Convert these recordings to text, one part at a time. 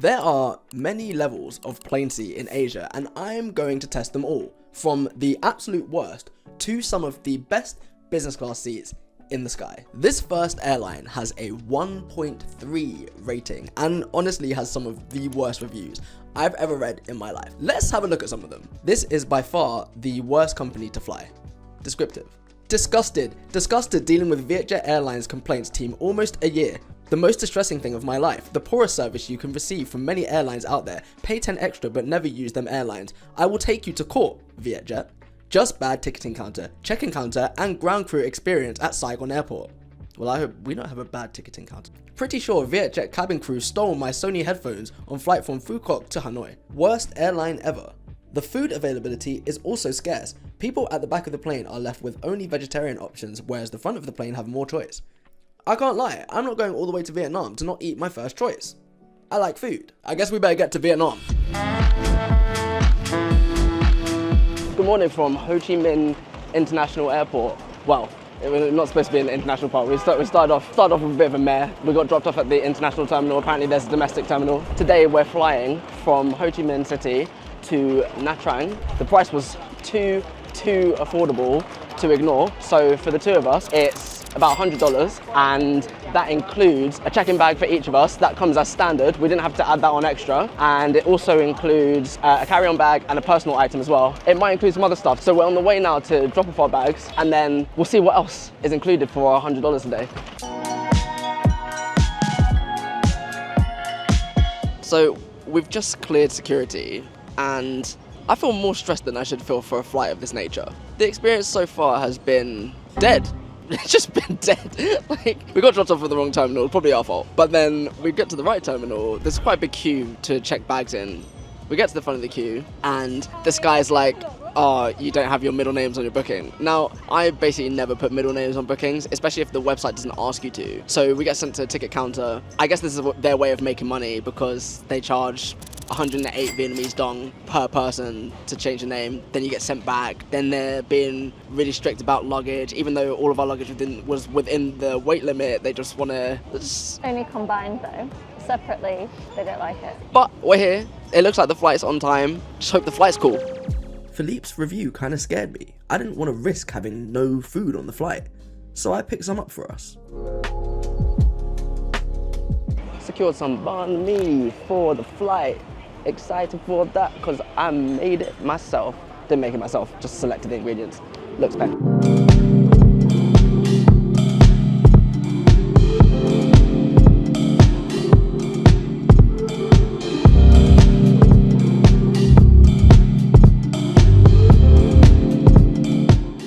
There are many levels of plane seat in Asia, and I'm going to test them all, from the absolute worst to some of the best business class seats in the sky. This first airline has a 1.3 rating and honestly has some of the worst reviews I've ever read in my life. Let's have a look at some of them. This is by far the worst company to fly. Descriptive. Disgusted dealing with Vietjet Airlines complaints team almost a year. The most distressing thing of my life, the poorest service you can receive from many airlines out there. Pay 10 extra but never use them airlines. I will take you to court, Vietjet. Just bad ticketing counter, check-in counter, and ground crew experience at Saigon Airport. Well, I hope we don't have a bad ticketing counter. Pretty sure Vietjet cabin crew stole my Sony headphones on flight from Phuket to Hanoi. Worst airline ever. The food availability is also scarce. People at the back of the plane are left with only vegetarian options, whereas the front of the plane have more choice. I can't lie, I'm not going all the way to Vietnam to not eat my first choice. I like food. I guess we better get to Vietnam. Good morning from Ho Chi Minh International Airport. Well, it was not supposed to be an international part. We started off with a bit of a mare. We got dropped off at the international terminal. Apparently there's a domestic terminal. Today we're flying from Ho Chi Minh City to Nha Trang. The price was too affordable to ignore. So for the two of us, it's about $100, and that includes a check-in bag for each of us. That comes as standard. We didn't have to add that on extra. And it also includes a carry-on bag and a personal item as well. It might include some other stuff. So we're on the way now to drop off our bags, and then we'll see what else is included for $100 a day. So we've just cleared security, and I feel more stressed than I should feel for a flight of this nature. The experience so far has been dead. It's just been dead. Like, we got dropped off at the wrong terminal, probably our fault. But then we get to the right terminal, there's quite a big queue to check bags in. We get to the front of the queue, and this guy's like, oh, you don't have your middle names on your booking. Now, I basically never put middle names on bookings, especially if the website doesn't ask you to. So we get sent to a ticket counter. I guess this is their way of making money because they charge 108 Vietnamese dong per person to change the name. Then you get sent back. Then they're being really strict about luggage. Even though all of our luggage was within the weight limit, they just want to... Only combined though. Separately, they don't like it. But we're here. It looks like the flight's on time. Just hope the flight's cool. Philippe's review kind of scared me. I didn't want to risk having no food on the flight, so I picked some up for us. Secured some banh mi for the flight. Excited for that because I made it myself. Didn't make it myself, just selected the ingredients. Looks better.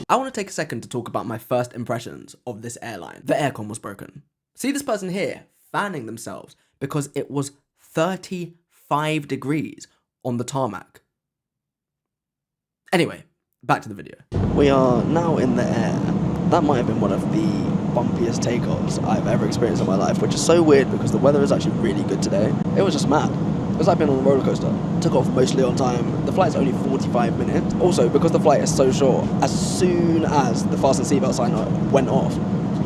I want to take a second to talk about my first impressions of this airline. The aircon was broken. See this person here fanning themselves because it was 35 degrees on the tarmac. Anyway, back to the video. We are now in the air. That might have been one of the bumpiest takeoffs I've ever experienced in my life, which is so weird because the weather is actually really good today. It was just mad. It was like being on a roller coaster. Took off mostly on time. The flight's only 45 minutes. Also, because the flight is so short, as soon as the fasten seatbelt sign went off,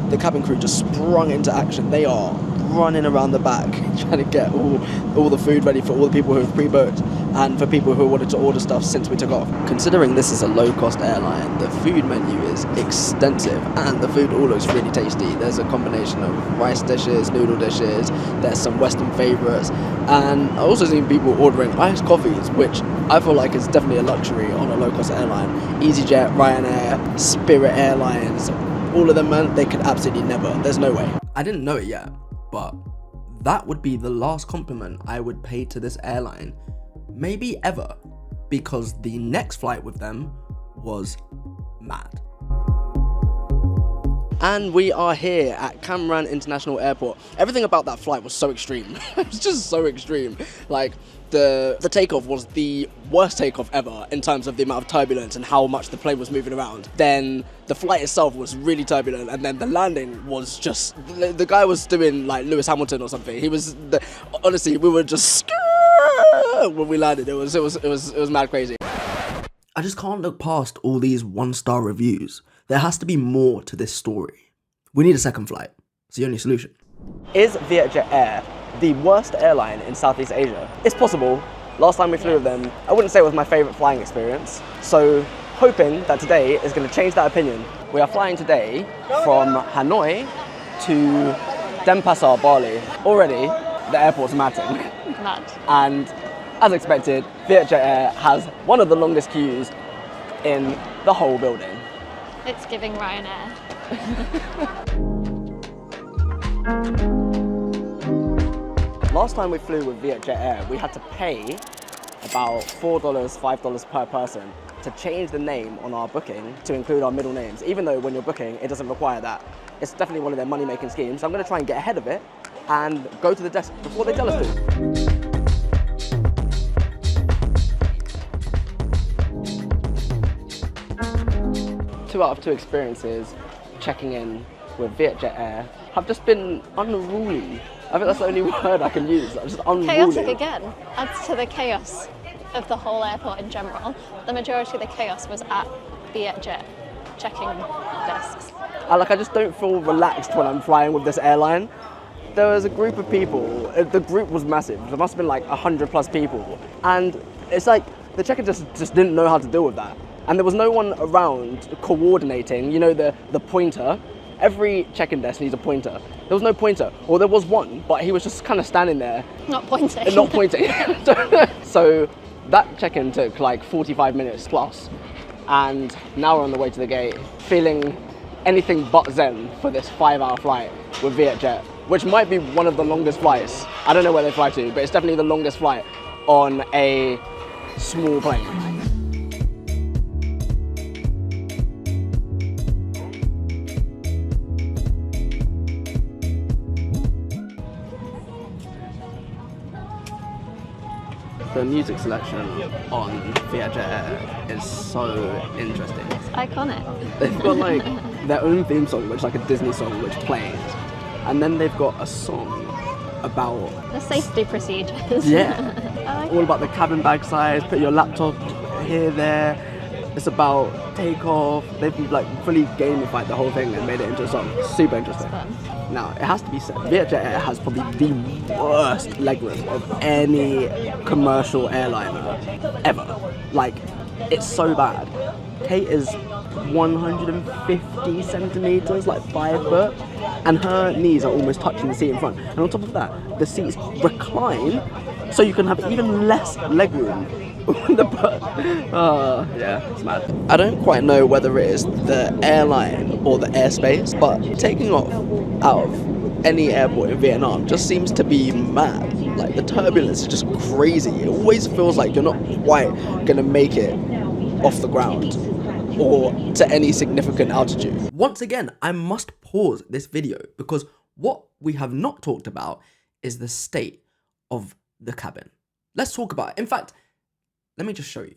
the cabin crew just sprung into action. They are running around the back trying to get all the food ready for all the people who have pre-booked and for people who wanted to order stuff since we took off. Considering this is a low-cost airline, the food menu is extensive and the food all looks really tasty. There's a combination of rice dishes, noodle dishes, there's some Western favourites, and I also seen people ordering iced coffees, which I feel like is definitely a luxury on a low-cost airline. EasyJet, Ryanair, Spirit Airlines, all of them, man, they could absolutely never. There's no way. I didn't know it yet, but that would be the last compliment I would pay to this airline, maybe ever, because the next flight with them was mad. And we are here at Cam Ranh International Airport. Everything about that flight was so extreme. It was just so extreme. Like, the takeoff was the worst takeoff ever in terms of the amount of turbulence and how much the plane was moving around. Then the flight itself was really turbulent, and then the landing was just... The guy was doing like Lewis Hamilton or something. He was... honestly, we were just... when we landed. It was mad crazy. I just can't look past all these one-star reviews. There has to be more to this story. We need a second flight. It's the only solution. Is Vietjet Air the worst airline in Southeast Asia. It's possible. Last time we flew with them, I wouldn't say it was my favorite flying experience. So hoping that today is going to change that opinion. We are flying today from Hanoi to Denpasar, Bali. Already, the airport's matting. Mad. And as expected, Vietjet Air has one of the longest queues in the whole building. It's giving Ryanair. Last time we flew with Vietjet Air, we had to pay about $4, $5 per person to change the name on our booking to include our middle names, even though when you're booking, it doesn't require that. It's definitely one of their money-making schemes, so I'm going to try and get ahead of it and go to the desk before they tell us to. 2 out of 2 experiences checking in with Vietjet Air have just been unruly. I think that's the only word I can use. Just unruly. Chaotic again. Adds to the chaos of the whole airport in general. The majority of the chaos was at Vietjet checking desks. I just don't feel relaxed when I'm flying with this airline. There was a group of people, the group was massive. There must have been like 100+ people. And it's like the checker just didn't know how to deal with that. And there was no one around coordinating, you know, the pointer. Every check-in desk needs a pointer. There was no pointer, or there was one, but he was just kind of standing there. Not pointing. Not pointing. So that check-in took like 45 minutes plus. And now we're on the way to the gate, feeling anything but zen for this 5-hour flight with Vietjet, which might be one of the longest flights. I don't know where they fly to, but it's definitely the longest flight on a small plane. The music selection on Vietjet Air is so interesting. It's iconic. They've got like their own theme song, which is like a Disney song, which plays. And then they've got a song about... The safety procedures. Yeah. All about the cabin bag size, put your laptop here, there. It's about takeoff. They've like fully gamified the whole thing and made it into a song. Super interesting. Now, it has to be said, Vietjet Air has probably the worst legroom of any commercial airliner ever. Like, it's so bad. Kate is 150 centimeters, like 5 foot, and her knees are almost touching the seat in front. And on top of that, the seats recline, so you can have even less legroom. Yeah, it's mad. I don't quite know whether it is the airline or the airspace, but taking off out of any airport in Vietnam just seems to be mad. Like, the turbulence is just crazy. It always feels like you're not quite gonna make it off the ground or to any significant altitude. Once again, I must pause this video because what we have not talked about is the state of the cabin. Let's talk about it. In fact, let me just show you.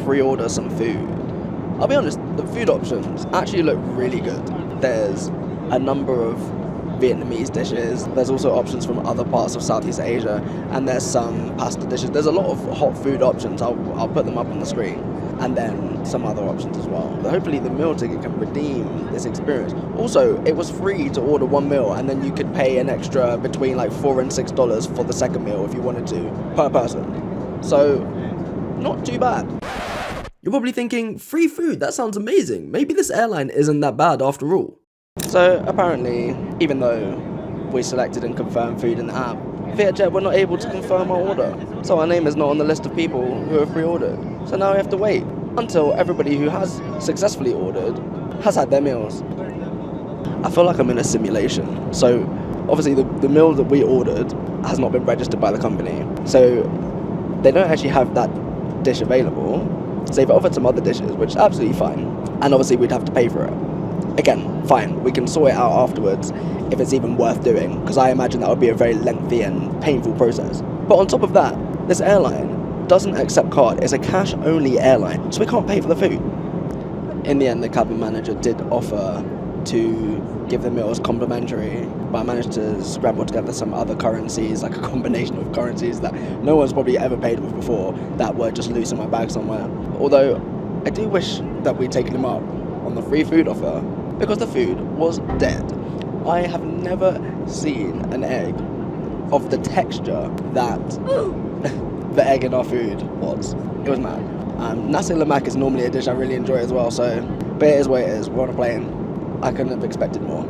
Pre-order some food. I'll be honest, the food options actually look really good. There's a number of Vietnamese dishes. There's also options from other parts of Southeast Asia, and there's some pasta dishes. There's a lot of hot food options. I'll put them up on the screen. And then some other options as well. But hopefully the meal ticket can redeem this experience. Also, it was free to order one meal, and then you could pay an extra between like $4 and $6 for the second meal if you wanted to, per person. So, not too bad. You're probably thinking, free food, that sounds amazing. Maybe this airline isn't that bad after all. So apparently, even though we selected and confirmed food in the app, Vietjet were not able to confirm our order. So our name is not on the list of people who have pre-ordered. So now we have to wait until everybody who has successfully ordered has had their meals. I feel like I'm in a simulation. So obviously the meal that we ordered has not been registered by the company. So they don't actually have that dish available. So they've offered some other dishes, which is absolutely fine. And obviously we'd have to pay for it. Again, fine, we can sort it out afterwards if it's even worth doing, because I imagine that would be a very lengthy and painful process. But on top of that, this airline doesn't accept card. It's a cash-only airline, so we can't pay for the food. In the end, the cabin manager did offer to give the meals complimentary, but I managed to scramble together some other currencies, like a combination of currencies that no one's probably ever paid with before, that were just loose in my bag somewhere. Although I do wish that we'd taken them up on the free food offer, because the food was dead. I have never seen an egg of the texture that the egg in our food was. It was mad. Nasi lemak is normally a dish I really enjoy as well, so, but it is what it is. We're on a plane. I couldn't have expected more.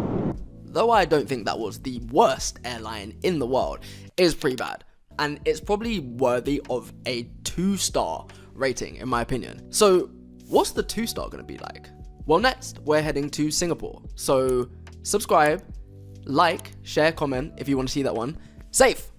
Though I don't think that was the worst airline in the world, it is pretty bad. And it's probably worthy of a 2-star rating, in my opinion. So, what's the 2-star gonna be like? Well, next, we're heading to Singapore. So, subscribe, like, share, comment if you want to see that one. Safe!